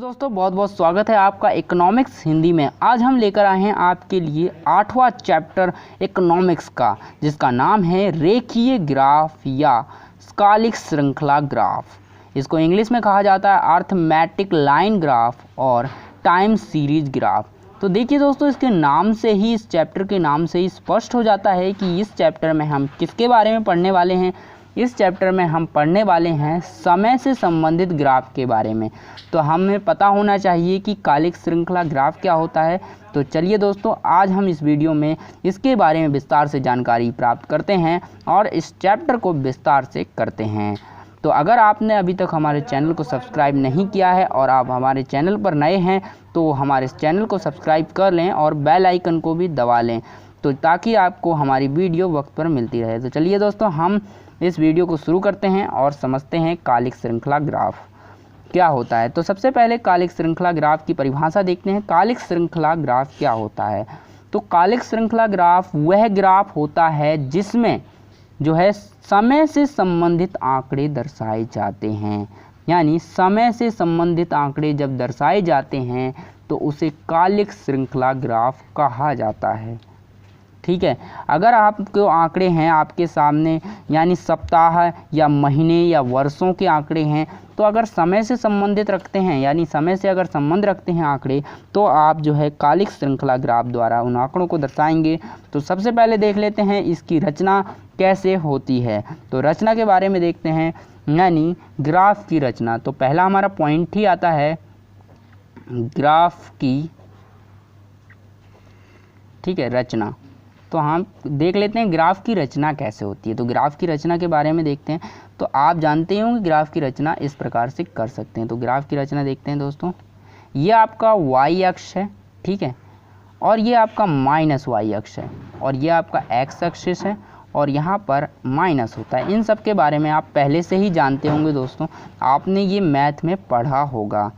दोस्तों बहुत बहुत स्वागत है आपका इकोनॉमिक्स हिंदी में। आज हम लेकर आए हैं आपके लिए 8वां चैप्टर इकोनॉमिक्स का, जिसका नाम है रेखीय ग्राफ या स्कालिक श्रृंखला ग्राफ। इसको इंग्लिश में कहा जाता है अर्थमेटिक लाइन ग्राफ और टाइम सीरीज ग्राफ। तो देखिए दोस्तों, इसके नाम से ही, इस चैप्टर के नाम से ही स्पष्ट हो जाता है कि इस चैप्टर में हम किसके बारे में पढ़ने वाले हैं। इस चैप्टर में हम पढ़ने वाले हैं समय से संबंधित ग्राफ के बारे में। तो हमें पता होना चाहिए कि कालिक श्रृंखला ग्राफ क्या होता है। तो चलिए दोस्तों, आज हम इस वीडियो में इसके बारे में विस्तार से जानकारी प्राप्त करते हैं और इस चैप्टर को विस्तार से करते हैं। तो अगर आपने अभी तक हमारे चैनल को सब्सक्राइब नहीं किया है और आप हमारे चैनल पर नए हैं तो हमारे चैनल को सब्सक्राइब कर लें और बेल आइकन को भी दबा लें, तो ताकि आपको हमारी वीडियो वक्त पर मिलती रहे। तो चलिए दोस्तों, हम इस वीडियो को शुरू करते हैं और समझते हैं कालिक श्रृंखला ग्राफ क्या होता है। तो सबसे पहले कालिक श्रृंखला ग्राफ की परिभाषा देखते हैं। कालिक श्रृंखला ग्राफ क्या होता है? तो कालिक श्रृंखला ग्राफ वह ग्राफ होता है जिसमें जो है समय से संबंधित आंकड़े दर्शाए जाते हैं। यानी समय से संबंधित आंकड़े जब दर्शाए जाते हैं तो उसे कालिक श्रृंखला ग्राफ कहा जाता है। ठीक है, अगर आपके आंकड़े हैं आपके सामने, यानी सप्ताह या महीने या वर्षों के आंकड़े हैं, तो अगर समय से संबंधित रखते हैं, यानी समय से अगर संबंध रखते हैं आंकड़े, तो आप जो है कालिक श्रृंखला ग्राफ द्वारा उन आंकड़ों को दर्शाएंगे। तो सबसे पहले देख लेते हैं इसकी रचना कैसे होती है। तो रचना के बारे में देखते हैं, यानी ग्राफ की रचना। तो पहला हमारा पॉइंट ही आता है ग्राफ की, ठीक है, रचना। तो हम देख लेते हैं ग्राफ की रचना कैसे होती है। तो ग्राफ की रचना के बारे में देखते हैं। तो आप जानते होंगे ग्राफ की रचना इस प्रकार से कर सकते हैं। तो ग्राफ की रचना देखते हैं दोस्तों। ये आपका y अक्ष है, ठीक है, और ये आपका माइनस y अक्ष है, और ये आपका x अक्ष है, और यहाँ पर माइनस होता है। इन सब के बारे में आप पहले से ही जानते होंगे दोस्तों, आपने ये मैथ में पढ़ा होगा।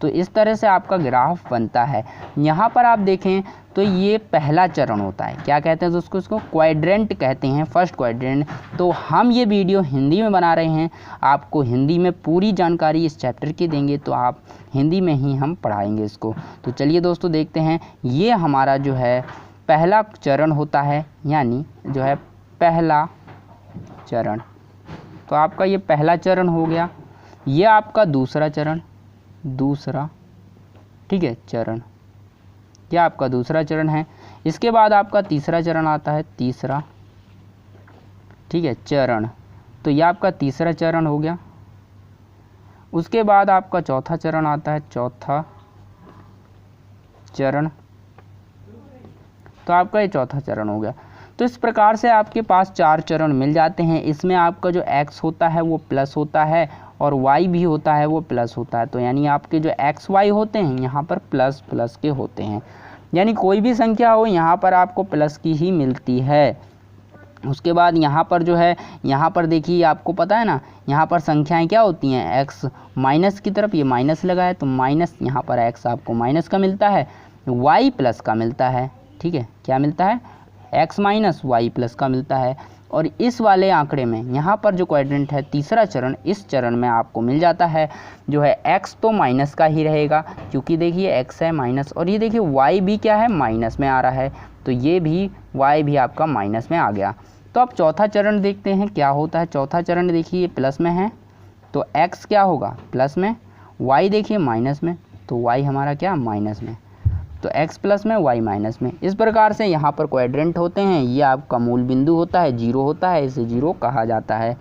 तो इस तरह से आपका ग्राफ बनता है। यहाँ पर आप देखें तो ये पहला चरण होता है। क्या कहते हैं दोस्तों? इसको क्वाड्रेंट कहते हैं, फर्स्ट क्वाड्रेंट। तो हम ये वीडियो हिंदी में बना रहे हैं, आपको हिंदी में पूरी जानकारी इस चैप्टर की देंगे, तो आप हिंदी में ही हम पढ़ाएंगे इसको। तो चलिए दोस्तों देखते हैं, ये हमारा जो है पहला चरण होता है, यानी जो है पहला चरण। तो आपका ये पहला चरण हो गया। ये आपका दूसरा चरण, दूसरा, ठीक है, चरण, यह आपका दूसरा चरण है। इसके बाद आपका तीसरा चरण आता है, तीसरा, ठीक है, चरण। तो यह आपका तीसरा चरण हो गया। उसके बाद आपका चौथा चरण आता है, चौथा चरण। तो आपका ये चौथा चरण हो गया। तो इस प्रकार से आपके पास 4 चरण मिल जाते हैं। इसमें आपका जो x होता है वो प्लस होता है और y भी होता है वो प्लस होता है। तो यानी आपके जो x y होते हैं यहाँ पर प्लस प्लस के होते हैं, यानी कोई भी संख्या हो यहाँ पर आपको प्लस की ही मिलती है। उसके बाद यहाँ पर जो है, यहाँ पर देखिए आपको पता है ना, यहाँ पर संख्याएं क्या होती हैं, x माइनस की तरफ, ये माइनस लगा है तो माइनस, यहाँ पर x आपको माइनस का मिलता है, y प्लस का मिलता है। ठीक है, क्या मिलता है, x माइनस y प्लस का मिलता है। और इस वाले आंकड़े में यहाँ पर जो क्वाड्रेंट है, तीसरा चरण, इस चरण में आपको मिल जाता है जो है x तो माइनस का ही रहेगा, क्योंकि देखिए x है माइनस, और ये देखिए y भी क्या है, माइनस में आ रहा है, तो ये भी y भी आपका माइनस में आ गया। तो अब चौथा चरण देखते हैं क्या होता है। चौथा चरण देखिए ये प्लस में है, तो x क्या होगा, प्लस में, y देखिए माइनस में, तो y हमारा क्या, माइनस में, तो x प्लस में y माइनस में। इस प्रकार से यहाँ पर क्वाड्रेंट होते हैं। ये आपका मूल बिंदु होता है, जीरो होता है, इसे जीरो कहा जाता है।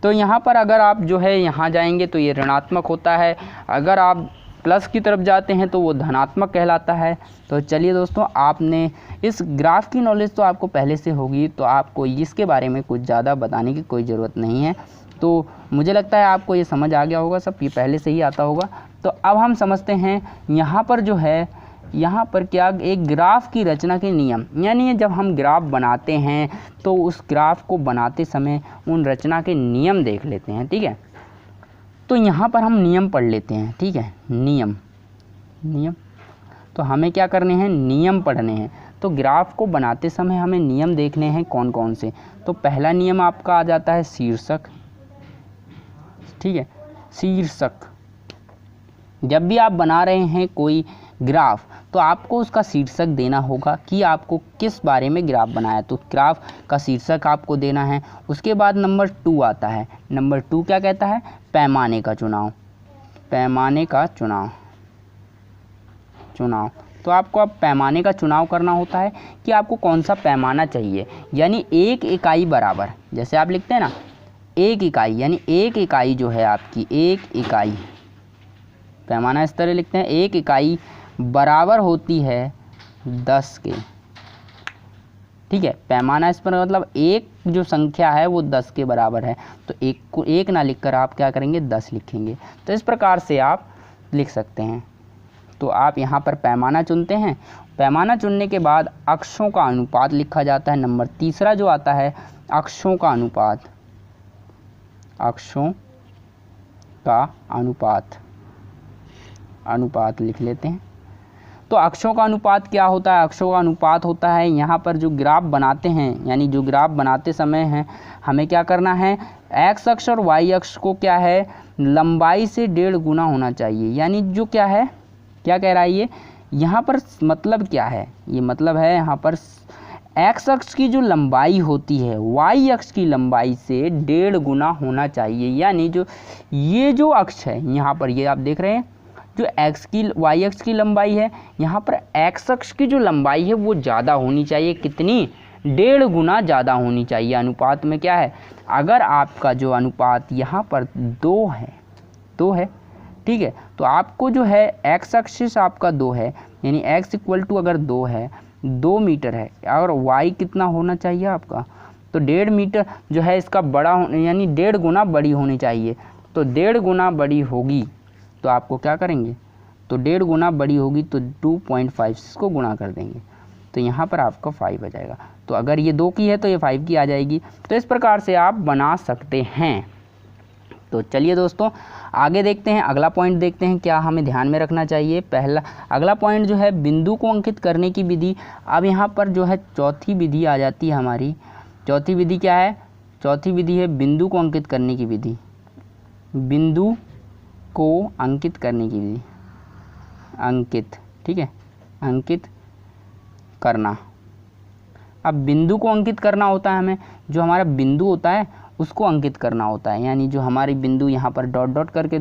तो यहाँ पर अगर आप जो है यहाँ जाएंगे तो ये ऋणात्मक होता है, अगर आप प्लस की तरफ जाते हैं तो वो धनात्मक कहलाता है। तो चलिए दोस्तों, आपने इस ग्राफ की नॉलेज तो आपको पहले से होगी, तो आपको इसके बारे में कुछ ज़्यादा बताने की कोई ज़रूरत नहीं है। तो मुझे लगता है आपको ये समझ आ गया होगा, सब ये पहले से ही आता होगा। तो अब हम समझते हैं यहाँ पर जो है, यहाँ पर क्या, एक ग्राफ की रचना के नियम, यानी जब हम ग्राफ बनाते हैं तो उस ग्राफ को बनाते समय उन रचना के नियम देख लेते हैं। ठीक है, तो यहाँ पर हम नियम पढ़ लेते हैं। ठीक है, नियम, नियम, तो हमें क्या करने हैं, नियम पढ़ने हैं। तो ग्राफ को बनाते समय हमें नियम देखने हैं कौन कौन से। तो पहला नियम आपका आ जाता है शीर्षक। ठीक है, शीर्षक, जब भी आप बना रहे हैं कोई ग्राफ तो आपको उसका शीर्षक देना होगा कि आपको किस बारे में ग्राफ बनाया, तो ग्राफ का शीर्षक आपको देना है। उसके बाद नंबर 2 आता है। नंबर 2 क्या कहता है? पैमाने का चुनाव। पैमाने का चुनाव तो आपको अब पैमाने का चुनाव करना होता है कि आपको कौन सा पैमाना चाहिए, यानी 1 इकाई बराबर, जैसे आप लिखते हैं ना 1 इकाई, यानी 1 इकाई जो है आपकी 1 इकाई, पैमाना इस तरह लिखते हैं, 1 इकाई बराबर होती है 10 के। ठीक है, पैमाना इस पर मतलब एक जो संख्या है वो 10 के बराबर है, तो 1 को 1 ना लिखकर आप क्या करेंगे 10 लिखेंगे। तो इस प्रकार से आप लिख सकते हैं। तो आप यहाँ पर पैमाना चुनते हैं। पैमाना चुनने के बाद अक्षों का अनुपात लिखा जाता है। नंबर 3 जो आता है अक्षों का अनुपात। अक्षों का अनुपात लिख लेते हैं। तो अक्षों का अनुपात क्या होता है? अक्षों का अनुपात होता है यहाँ पर जो ग्राफ बनाते हैं, यानी जो ग्राफ बनाते समय हैं हमें क्या करना है, एक्स अक्ष और वाई अक्ष को क्या है लंबाई से 1.5 गुना होना चाहिए। यानी जो क्या है, क्या कह रहा है ये यहाँ पर, मतलब क्या है, ये मतलब है यहाँ पर एक्स अक्ष की जो लंबाई होती है वाई अक्ष की लंबाई से 1.5 गुना होना चाहिए। यानी जो ये जो अक्ष है यहाँ पर, ये आप देख रहे हैं जो एक्स की वाई अक्ष की लंबाई है, यहाँ पर एक्स अक्ष की जो लंबाई है वो ज़्यादा होनी चाहिए। कितनी? 1.5 गुना ज़्यादा होनी चाहिए। अनुपात में क्या है, अगर आपका जो अनुपात यहाँ पर 2 है, ठीक है, तो आपको जो है एक्स एक्सिस आपका 2 है, यानी x = अगर 2 है, 2 मीटर है, और y कितना होना चाहिए आपका, तो 1.5 मीटर जो है इसका बड़ा यानी 1.5 गुना बड़ी होनी चाहिए। तो 1.5 गुना बड़ी होगी तो आपको क्या करेंगे, तो 1.5 गुना बड़ी होगी तो 2.5 इसको गुणा कर देंगे, तो यहाँ पर आपका 5 आ जाएगा। तो अगर ये 2 की है तो ये 5 की आ जाएगी। तो इस प्रकार से आप बना सकते हैं। तो चलिए दोस्तों आगे देखते हैं, अगला पॉइंट देखते हैं क्या हमें ध्यान में रखना चाहिए। अगला पॉइंट जो है बिंदु को अंकित करने की विधि। अब यहाँ पर जो है चौथी विधि आ जाती है हमारी। चौथी विधि क्या है? चौथी विधि है बिंदु को अंकित करने की विधि। बिंदु को अंकित करने की विधि, अंकित, ठीक है, अंकित करना। अब बिंदु को अंकित करना होता है हमें, जो हमारा बिंदु होता है उसको अंकित करना होता है। यानी जो हमारी बिंदु यहाँ पर डॉट डॉट करके,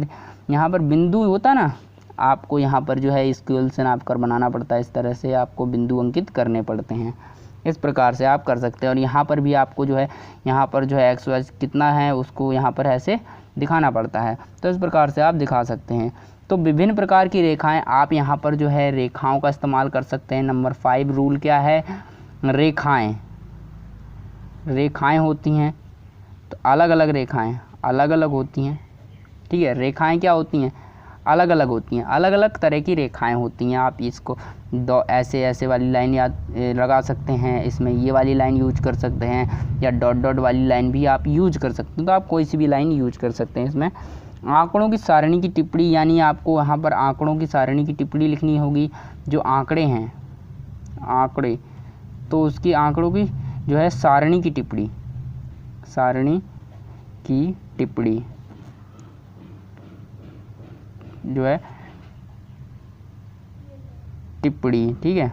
यहाँ पर बिंदु होता है ना, आपको यहाँ पर जो है स्केल से नाप कर बनाना पड़ता है। इस तरह से आपको बिंदु अंकित करने पड़ते हैं। इस प्रकार से आप कर सकते हैं। और यहाँ पर भी आपको जो है यहाँ पर जो है एक्स वाई कितना है उसको यहाँ पर ऐसे दिखाना पड़ता है। तो इस प्रकार से आप दिखा सकते हैं। तो विभिन्न प्रकार की रेखाएँ आप यहाँ पर जो है रेखाओं का इस्तेमाल कर सकते हैं। नंबर 5 रूल क्या है? रेखाएँ होती हैं तो अलग अलग रेखाएं अलग अलग होती हैं, ठीक है। रेखाएं क्या होती हैं? अलग अलग होती हैं, अलग अलग तरह की रेखाएं होती हैं। आप इसको ऐसे वाली लाइन याद लगा सकते हैं, इसमें ये वाली लाइन यूज कर सकते हैं, या डॉट डॉट वाली लाइन भी आप यूज कर सकते हैं। तो आप कोई सी भी लाइन यूज कर सकते हैं। इसमें आंकड़ों की सारणी की टिप्पणी, यानी आपको यहाँ पर आंकड़ों की सारणी की टिप्पणी लिखनी होगी। जो आंकड़े हैं, आंकड़े, तो उसकी आंकड़ों की जो है सारणी की टिप्पणी, सारणी की टिप्पणी जो है टिप्पणी, ठीक है।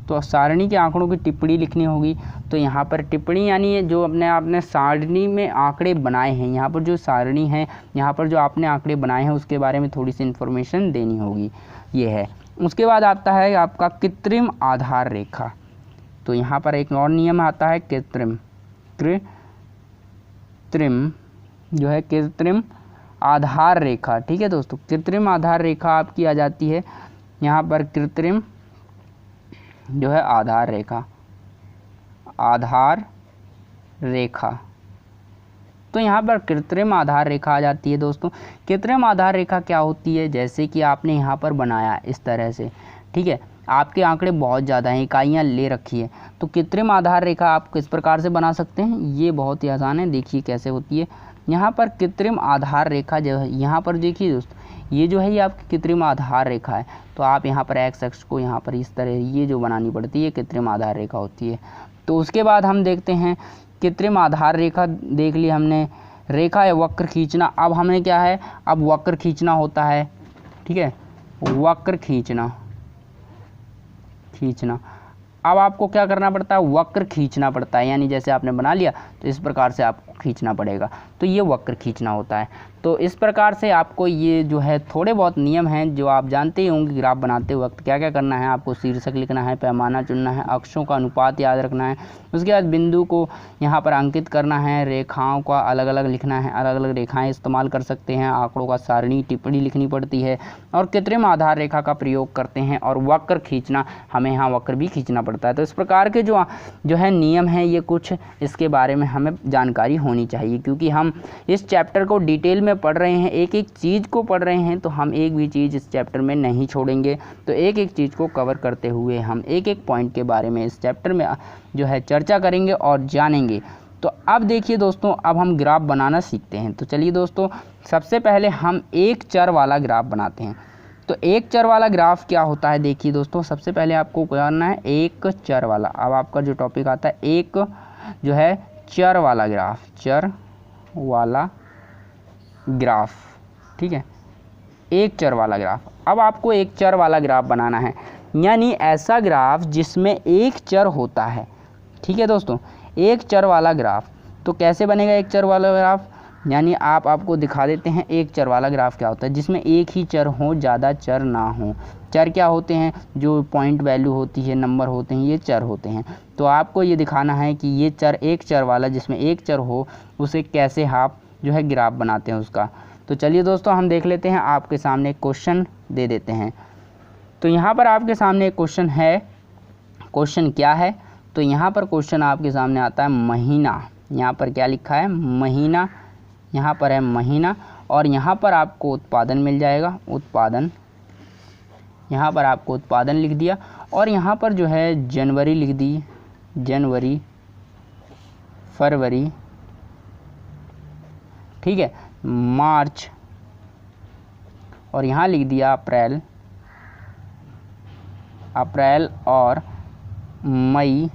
तो सारणी के आंकड़ों की टिप्पणी लिखनी होगी। तो यहाँ पर टिप्पणी यानी जो आपने सारणी में आंकड़े बनाए हैं, यहाँ पर जो सारणी है, यहाँ पर जो आपने आंकड़े बनाए हैं उसके बारे में थोड़ी सी इन्फॉर्मेशन देनी होगी, ये है। उसके बाद आता है आपका कृत्रिम आधार रेखा। तो यहाँ पर एक और नियम आता है कृत्रिम जो है कृत्रिम आधार रेखा, ठीक है दोस्तों। कृत्रिम आधार रेखा आपकी आ जाती है यहाँ पर कृत्रिम जो है आधार रेखा। तो यहाँ पर कृत्रिम आधार रेखा आ जाती है दोस्तों। कृत्रिम आधार रेखा क्या होती है? जैसे कि आपने यहाँ पर बनाया इस तरह से, ठीक है, आपके आंकड़े बहुत ज़्यादा हैं, इकाइयाँ ले रखी है, तो कृत्रिम आधार रेखा आप किस प्रकार से बना सकते हैं? ये बहुत ही आसान है, देखिए कैसे होती है। यहाँ पर कृत्रिम आधार रेखा जो है, यहाँ पर देखिए दोस्तों, ये जो है ये आपकी कृत्रिम आधार रेखा है। तो आप यहाँ पर एक्स अक्ष को यहाँ पर इस तरह ये जो बनानी पड़ती है कृत्रिम आधार रेखा होती है। तो उसके बाद हम देखते हैं कृत्रिम आधार रेखा देख ली हमने। रेखा या वक्र खींचना, अब हमें क्या है, अब वक्र खींचना होता है। ठीक है, वक्र खींचना। अब आपको क्या करना पड़ता है, वक्र खींचना पड़ता है, यानी जैसे आपने बना लिया तो इस प्रकार से आपको खींचना पड़ेगा, तो ये वक्र खींचना होता है। तो इस प्रकार से आपको ये जो है थोड़े बहुत नियम हैं जो आप जानते ही होंगे। ग्राफ बनाते वक्त क्या क्या करना है, आपको शीर्षक लिखना है, पैमाना चुनना है, अक्षों का अनुपात याद रखना है, उसके बाद बिंदु को यहाँ पर अंकित करना है, रेखाओं का अलग अलग लिखना है, अलग अलग रेखाएँ इस्तेमाल कर सकते हैं, आंकड़ों का सारणी टिप्पणी लिखनी पड़ती है, और कृत्रिम आधार रेखा का प्रयोग करते हैं, और वक्र खींचना, हमें यहाँ वक्र भी खींचना पड़ता है। तो इस प्रकार के जो है नियम हैं, ये कुछ इसके बारे में हमें जानकारी होनी चाहिए, क्योंकि हम इस चैप्टर को डिटेल में पढ़ रहे हैं, एक एक चीज़ को पढ़ रहे हैं, तो हम एक भी चीज़ इस चैप्टर में नहीं छोड़ेंगे। तो एक एक चीज़ को कवर करते हुए हम एक एक पॉइंट के बारे में इस चैप्टर में जो है चर्चा करेंगे और जानेंगे। तो अब देखिए दोस्तों, अब हम ग्राफ बनाना सीखते हैं। तो चलिए दोस्तों, सबसे पहले हम एक चर वाला ग्राफ बनाते हैं। तो एक चर वाला ग्राफ क्या होता है, देखिए दोस्तों, सबसे पहले आपको करना है एक चर वाला। अब आपका जो टॉपिक आता है एक जो है चर वाला ग्राफ, चर वाला ग्राफ, ठीक है, एक चर वाला ग्राफ। अब आपको एक चर वाला ग्राफ बनाना है, यानी ऐसा ग्राफ जिसमें एक चर होता है। ठीक है दोस्तों, एक चर वाला ग्राफ। तो कैसे बनेगा एक चर वाला ग्राफ, यानी आपको दिखा देते हैं एक चर वाला ग्राफ क्या होता है, जिसमें एक ही चर हो, ज़्यादा चर ना हो। चर क्या होते हैं, जो पॉइंट वैल्यू होती है, नंबर होते हैं, ये चर होते हैं। तो आपको ये दिखाना है कि ये चर, एक चर वाला जिसमें एक चर हो, उसे कैसे आप जो है ग्राफ बनाते हैं उसका। तो चलिए दोस्तों, हम देख लेते हैं, आपके सामने क्वेश्चन दे देते हैं। तो यहाँ पर आपके सामने एक क्वेश्चन है। क्वेश्चन क्या है, तो यहाँ पर क्वेश्चन आपके सामने आता है महीना। यहाँ पर क्या लिखा है, महीना, यहाँ पर है महीना, और यहाँ पर आपको उत्पादन मिल जाएगा, उत्पादन, यहाँ पर आपको उत्पादन लिख दिया, और यहाँ पर जो है जनवरी लिख दी, जनवरी, फरवरी, ठीक है, मार्च, और यहाँ लिख दिया अप्रैल, अप्रैल और मई,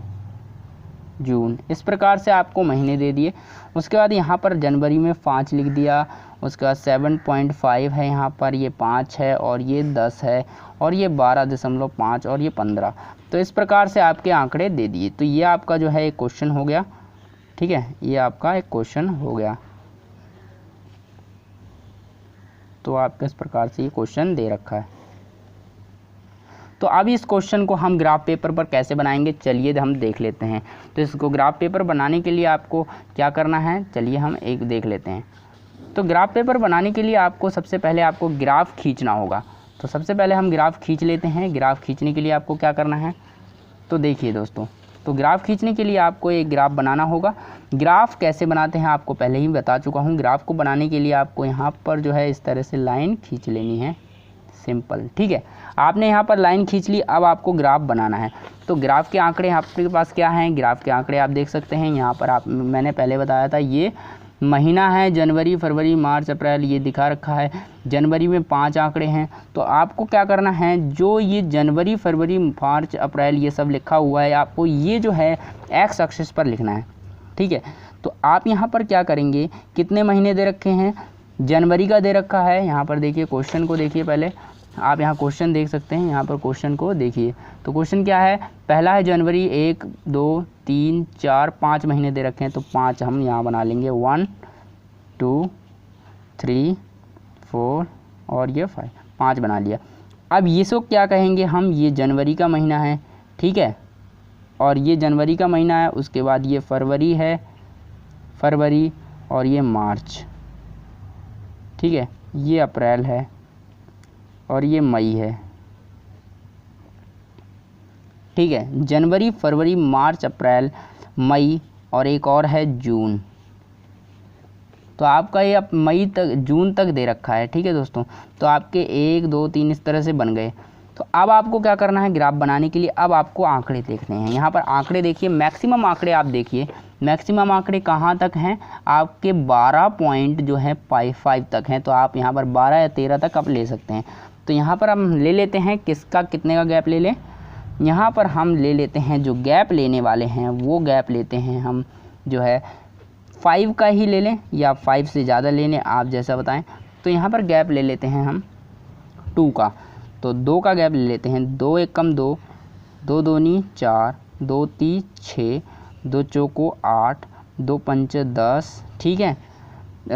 जून। इस प्रकार से आपको महीने दे दिए। उसके बाद यहाँ पर जनवरी में 5 लिख दिया, उसके बाद 7.5 है, यहाँ पर ये 5 है, और ये 10 है, और ये 12.5, और ये 15। तो इस प्रकार से आपके आंकड़े दे दिए। तो ये आपका जो है एक क्वेश्चन हो गया, ठीक है, ये आपका एक क्वेश्चन हो गया। तो आपके इस प्रकार से ये क्वेश्चन दे रखा है। तो अब इस क्वेश्चन को हम ग्राफ पेपर पर कैसे बनाएंगे, चलिए हम देख लेते हैं। तो इसको ग्राफ पेपर बनाने के लिए आपको क्या करना है, चलिए हम एक देख लेते हैं। तो ग्राफ पेपर बनाने के लिए आपको सबसे पहले आपको ग्राफ खींचना होगा। तो सबसे पहले हम ग्राफ खींच लेते हैं। ग्राफ खींचने के लिए आपको क्या करना है, तो देखिए दोस्तों, तो ग्राफ खींचने के लिए आपको एक ग्राफ बनाना होगा। ग्राफ कैसे बनाते हैं आपको पहले ही बता चुका हूँ। ग्राफ को बनाने के लिए आपको यहाँ पर जो है इस तरह से लाइन खींच लेनी है, सिंपल, ठीक है। आपने यहाँ पर लाइन खींच ली, अब आपको ग्राफ बनाना है। तो ग्राफ के आंकड़े आपके पास क्या हैं, ग्राफ के आंकड़े आप देख सकते हैं। यहाँ पर मैंने पहले बताया था, ये महीना है, जनवरी, फरवरी, मार्च, अप्रैल, ये दिखा रखा है। जनवरी में 5 आंकड़े हैं। तो आपको क्या करना है, जो ये जनवरी, फरवरी, मार्च, अप्रैल ये सब लिखा हुआ है, आपको ये जो है एक्स एक्सिस पर लिखना है, ठीक है। तो आप यहाँ पर क्या करेंगे, कितने महीने दे रखे हैं, जनवरी का दे रखा है। यहाँ पर देखिए, क्वेश्चन को देखिए, पहले आप यहाँ क्वेश्चन देख सकते हैं, यहाँ पर क्वेश्चन को देखिए। तो क्वेश्चन क्या है, पहला है जनवरी, 1 2 3 4 5 महीने दे रखे हैं। तो 5 हम यहाँ बना लेंगे, 1 2 3 4 और ये 5 बना लिया। अब ये सब क्या कहेंगे हम, ये जनवरी का महीना है, ठीक है, और ये जनवरी का महीना है। उसके बाद ये फरवरी है, फरवरी, और ये मार्च, ठीक है, ये अप्रैल है, और ये मई है, ठीक है। जनवरी, फरवरी, मार्च, अप्रैल, मई, और एक और है जून। तो आपका ये अब मई तक, जून तक दे रखा है, ठीक है दोस्तों। तो आपके 1 2 3 इस तरह से बन गए। तो अब आपको क्या करना है, ग्राफ बनाने के लिए अब आपको आंकड़े देखने हैं। यहाँ पर आंकड़े देखिए, मैक्सिमम आंकड़े आप देखिए, मैक्सिमम आंकड़े कहाँ तक हैं, आपके 12 पॉइंट जो है 5 तक हैं। तो आप यहाँ पर 12 या 13 तक आप ले सकते हैं। तो यहाँ पर हम ले लेते हैं, किसका कितने का गैप ले लें, यहाँ पर हम ले लेते हैं, जो गैप लेने वाले हैं वो गैप लेते हैं हम जो है 5 का ही ले लें, या 5 से ज़्यादा ले लें, आप जैसा बताएं। तो यहाँ पर गैप ले लेते हैं हम 2 का, तो 2 का गैप ले लेते हैं। 2 1 कम 2, 2 दूनी 4, 2 3 6, 2 चौको 8, 2 पंचे 10, ठीक है,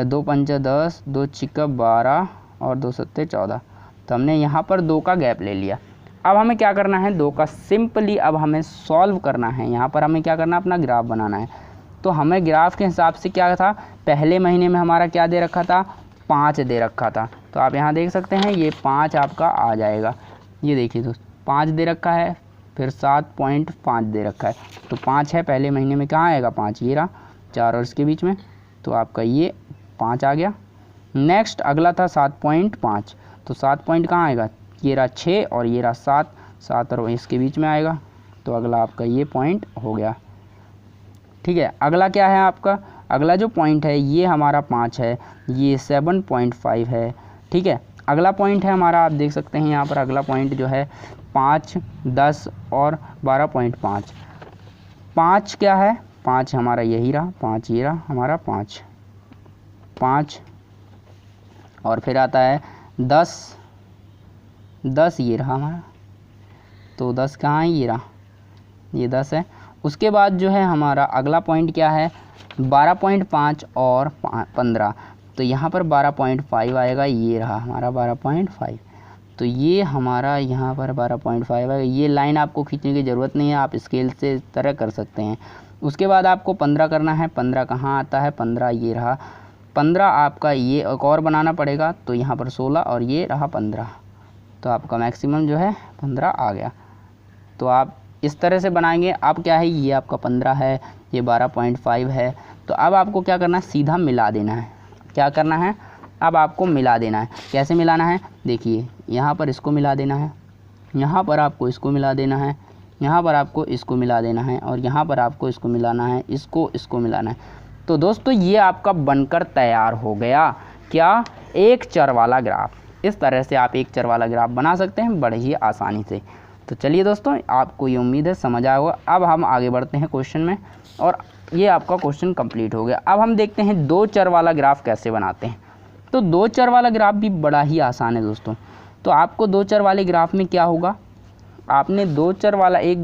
2 पंचे 10, 2 छिक्का 12 और 2 सत्ते 14। तो हमने यहाँ पर 2 का गैप ले लिया। अब हमें क्या करना है, 2 का सिंपली अब हमें सॉल्व करना है। यहाँ पर हमें क्या करना है, अपना ग्राफ बनाना है। तो हमें ग्राफ के हिसाब से क्या था, पहले महीने में हमारा क्या दे रखा था, 5 दे रखा था। तो आप यहाँ देख सकते हैं ये 5 आपका आ जाएगा। ये देखिए दोस्तों 5 दे रखा है, फिर 7.5 दे रखा है। तो 5 है पहले महीने में, कहाँ आएगा 5, ये रहा 4 और इसके बीच में, तो आपका ये 5 आ गया। नेक्स्ट अगला था 7.5, तो 7 पॉइंट कहाँ आएगा, ये रहा 6 और ये रहा 7, 7 और इसके बीच में आएगा। तो अगला आपका ये पॉइंट हो गया, ठीक है। अगला क्या है आपका, अगला जो पॉइंट है ये हमारा 5 है, ये 7.5 है, ठीक है। अगला पॉइंट है हमारा, आप देख सकते हैं यहाँ पर अगला पॉइंट जो है 5, 10 और 12.5। 5 क्या है, 5 हमारा यही रहा, 5 ये रहा हमारा 5 और फिर आता है 10 ये रहा हमारा, तो 10 कहाँ है, ये रहा, ये 10 है। उसके बाद जो है हमारा अगला पॉइंट क्या है, 12.5 और 15, तो यहाँ पर 12.5 आएगा, ये रहा हमारा 12.5। तो ये हमारा यहाँ पर 12.5 आएगा। ये लाइन आपको खींचने की ज़रूरत नहीं है, आप स्केल से इस तरह कर सकते हैं। उसके बाद आपको 15 करना है। 15 कहाँ आता है, 15 ये रहा, 15 आपका ये एक और बनाना पड़ेगा, तो यहाँ पर 16 और ये रहा 15, तो आपका मैक्सिमम जो है 15 आ गया। तो आप इस तरह से बनाएंगे। अब क्या है, ये आपका 15 है, ये 12.5 है। तो अब आपको क्या करना है, सीधा मिला देना है। क्या करना है, अब आपको मिला देना है। कैसे मिलाना है, देखिए यहाँ पर इसको मिला देना है, यहाँ पर आपको इसको मिला देना है, यहाँ पर आपको इसको मिला देना है और यहाँ पर आपको इसको मिलाना है, इसको मिलाना है। तो दोस्तों ये आपका बनकर तैयार हो गया क्या, एक चर वाला ग्राफ। इस तरह से आप एक चर वाला ग्राफ बना सकते हैं बड़े ही आसानी से। तो चलिए दोस्तों, आपको ये उम्मीद है समझ आया होगा। अब हम आगे बढ़ते हैं क्वेश्चन में, और ये आपका क्वेश्चन कंप्लीट हो गया। अब हम देखते हैं 2 चर वाला ग्राफ कैसे बनाते हैं। तो 2 चर वाला ग्राफ भी बड़ा ही आसान है दोस्तों। तो आपको 2 चर वाले ग्राफ में क्या होगा, आपने 2 चर वाला एक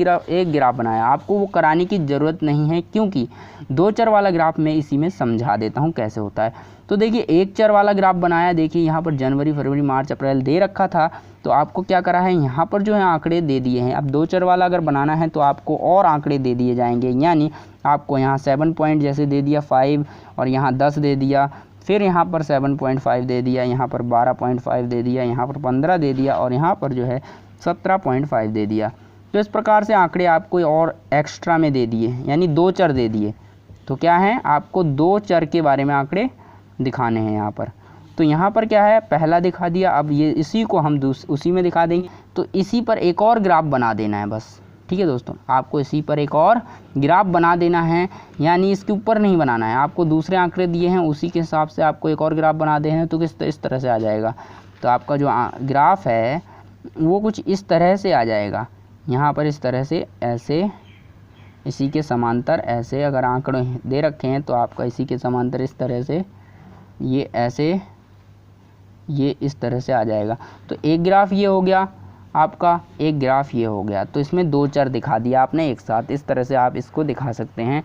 ग्राफ बनाया, आपको वो कराने की ज़रूरत नहीं है, क्योंकि 2 चर वाला ग्राफ मैं इसी में समझा देता हूँ कैसे होता है। तो देखिए एक चर वाला ग्राफ बनाया, देखिए यहाँ पर जनवरी, फरवरी, मार्च, अप्रैल दे रखा था, तो आपको क्या करा है, यहाँ पर जो है आंकड़े दे दिए हैं। अब 2 चर वाला अगर बनाना है तो आपको और आंकड़े दे दिए जाएंगे, यानी आपको यहाँ 7 पॉइंट जैसे दे दिया 5 और यहाँ 10 दे दिया, फिर यहाँ पर 7.5 दे दिया, यहाँ पर 12.5 दे दिया, यहाँ पर 15 दे दिया और यहाँ पर जो है 17.5 दे दिया। तो इस प्रकार से आंकड़े आपको और एक्स्ट्रा में दे दिए, यानी 2 चर दे दिए। तो क्या है, आपको 2 चर के बारे में आंकड़े दिखाने हैं यहाँ पर। तो यहाँ पर क्या है, पहला दिखा दिया, अब ये इसी को हम उसी में दिखा देंगे। तो इसी पर एक और ग्राफ बना देना है बस, ठीक है दोस्तों, आपको इसी पर एक और ग्राफ बना देना है, यानी इसके ऊपर नहीं बनाना है। आपको दूसरे आंकड़े दिए हैं उसी के हिसाब से आपको एक और ग्राफ बना देना है, तो इस तरह से आ जाएगा। तो आपका जो ग्राफ है वो कुछ इस तरह से आ जाएगा, यहाँ पर इस तरह से, ऐसे इसी के समांतर ऐसे अगर आंकड़े दे रखे हैं तो आपका इसी के समांतर इस तरह से, ये ऐसे, ये इस तरह से आ जाएगा। तो एक ग्राफ ये हो गया आपका, एक ग्राफ ये हो गया। तो इसमें 2 चर दिखा दिया आपने एक साथ, इस तरह से आप इसको दिखा सकते हैं।